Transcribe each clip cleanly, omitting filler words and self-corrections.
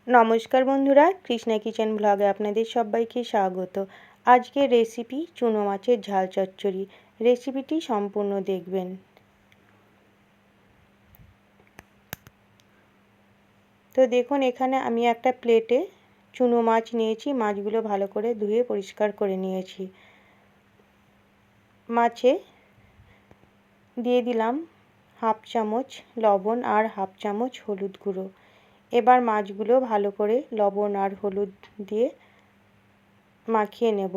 নমস্কার বন্ধুরা, কৃষ্ণা কিচেন ব্লগে আপনাদের সবাইকে স্বাগত। আজকের রেসিপি চুনো মাছের ঝাল চচ্চড়ি। রেসিপিটি সম্পূর্ণ দেখবেন। তো দেখুন, এখানে আমি একটা প্লেটে চুনো মাছ নিয়েছি। মাছগুলো ভালো করে ধুয়ে পরিষ্কার করে নিয়েছি। মাছে দিয়ে দিলাম হাফ চামচ লবণ আর হাফ চামচ হলুদ গুঁড়ো। এবার মাছগুলো ভালো করে লবণ আর হলুদ দিয়ে মাখিয়ে নেব।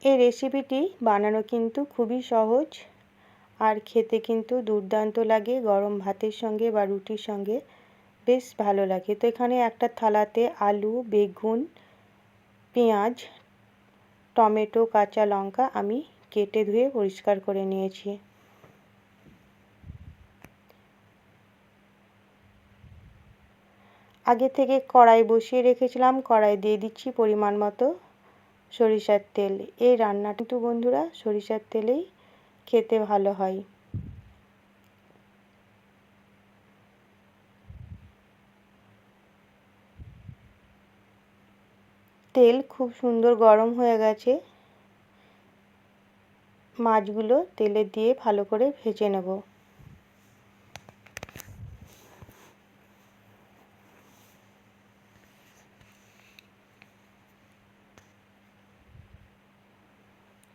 এই রেসিপিটি বানানো কিন্তু খুবই সহজ আর খেতে কিন্তু দুর্দান্ত লাগে। গরম ভাতের সঙ্গে বা রুটির সঙ্গে বেশ ভালো লাগে। তো এখানে একটা থালাতে আলু, বেগুন, পেঁয়াজ, টমেটো, কাঁচা লঙ্কা আমি কেটে ধুয়ে পরিষ্কার করে নিয়েছি। আগে থেকে কড়াই বসিয়ে রেখেছিলাম। কড়াই দিয়ে দিচ্ছি পরিমাণ মতো সরিষার তেল। এই রান্নাটা কিন্তু বন্ধুরা সরিষার তেলেই খেতে ভালো হয়। তেল খুব সুন্দর গরম হয়ে গেছে। মাছগুলো তেলে দিয়ে ভালো করে ভেজে নেব।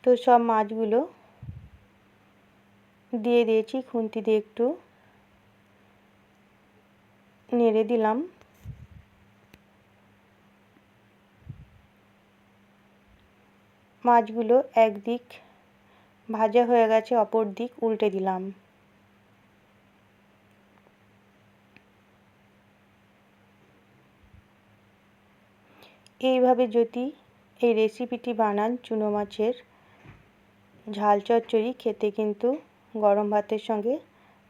তো সব মাছগুলো দিয়ে দিয়েছি। খুন্তি দিয়ে একটু নেড়ে দিলাম। মাছগুলো একদিক ভাজা হয়ে গেছে, অপর দিক উল্টে দিলাম। এইভাবে যদি এই রেসিপিটি বানান চুনো মাছের ঝাল চচ্চড়ি, খেতে কিন্তু গরম ভাতের সঙ্গে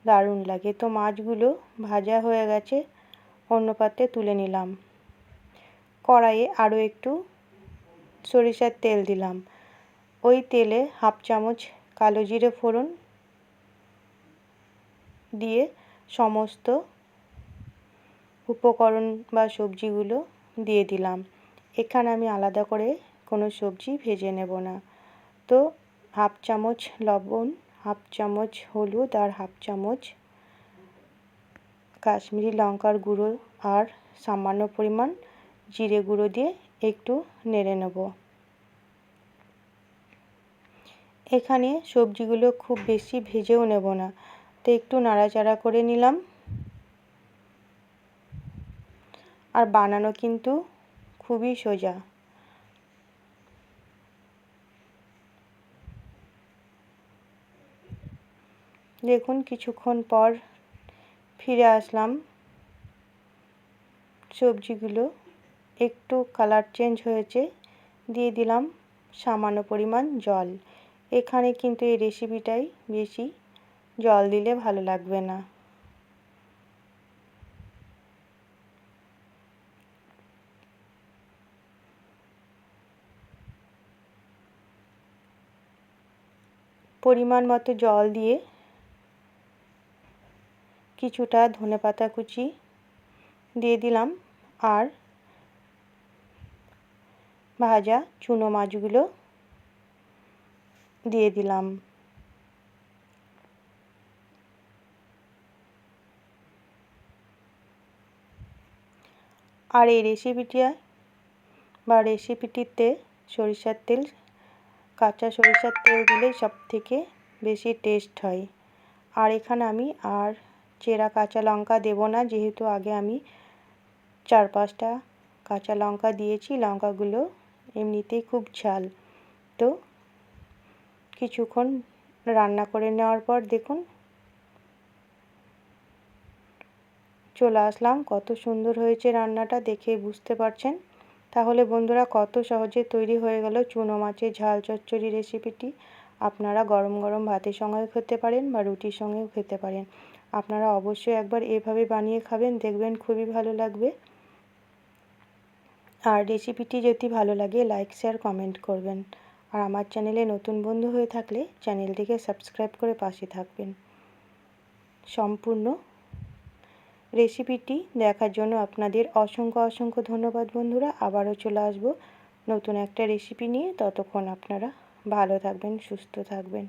দারুণ লাগে। তো মাছগুলো ভাজা হয়ে গেছে, অন্য পাত্রে তুলে নিলাম। কড়াইয়ে আরও একটু সরিষার তেল দিলাম। ওই তেলে হাফ চামচ কালো জিরে ফোড়ন দিয়ে সমস্ত উপকরণ বা সবজিগুলো দিয়ে দিলাম। এখানে আমি আলাদা করে কোনো সবজি ভেজে নেব না। তো হাফ চামচ লবণ, হাফ চামচ হলুদ আর হাফ চামচ কাশ্মীরি লঙ্কার গুঁড়ো আর সামান্য পরিমাণ জিরে গুঁড়ো দিয়ে একটু নেড়ে নেব। এখানে সবজিগুলো খুব বেশি ভেজেও নেব না, তো একটু নাড়াচাড়া করে নিলাম। আর বানানো কিন্তু খুবই সোজা। দেখুন, কিছুক্ষণ পর ফিরে আসলাম। সবজিগুলো একটু কালার চেঞ্জ হয়েছে। দিয়ে দিলাম সামান্য পরিমাণ জল। এখানে কিন্তু এই রেসিপিটাই বেশি জল দিলে ভালো লাগবে না। পরিমাণ মতো জল দিয়ে কিছুটা ধনেপাতা কুচি দিয়ে দিলাম আর ভাজা চুনো মাছগুলো দিয়ে দিলাম। আর এই রেসিপিটিতে সরিষার তেল, কাঁচা সরিষার তেল দিলে সবথেকে বেশি টেস্ট হয়। আর এখানে আমি আর চেরা কাঁচা লঙ্কা দেব না, যেহেতু আগে আমি 4-5টা কাঁচা লঙ্কা দিয়েছি। লঙ্কাগুলো এমনিতেই খুব ঝাল। তো কিছুক্ষণ রান্না করে নেওয়ার পর দেখুন চলে আসলাম। কত সুন্দর হয়েছে রান্নাটা, দেখে বুঝতে পারছেন। তাহলে বন্ধুরা, কত সহজে তৈরি হয়ে গেল চুনো মাছের ঝাল চচ্চড়ি রেসিপিটি। আপনারা গরম গরম ভাতের সঙ্গেও খেতে পারেন বা রুটির সঙ্গেও খেতে পারেন। আপনারা অবশ্যই একবার এভাবে বানিয়ে খাবেন, দেখবেন খুবই ভালো লাগবে। আর রেসিপিটি যদি ভালো লাগে লাইক, শেয়ার, কমেন্ট করবেন। আর আমার চ্যানেলে নতুন বন্ধু হয়ে থাকলে চ্যানেলটিকে সাবস্ক্রাইব করে পাশে থাকবেন। সম্পূর্ণ রেসিপিটি দেখার জন্য আপনাদের অসংখ্য অসংখ্য ধন্যবাদ বন্ধুরা। আবারও চলে আসবো নতুন একটা রেসিপি নিয়ে। ততক্ষণ আপনারা ভালো থাকবেন, সুস্থ থাকবেন।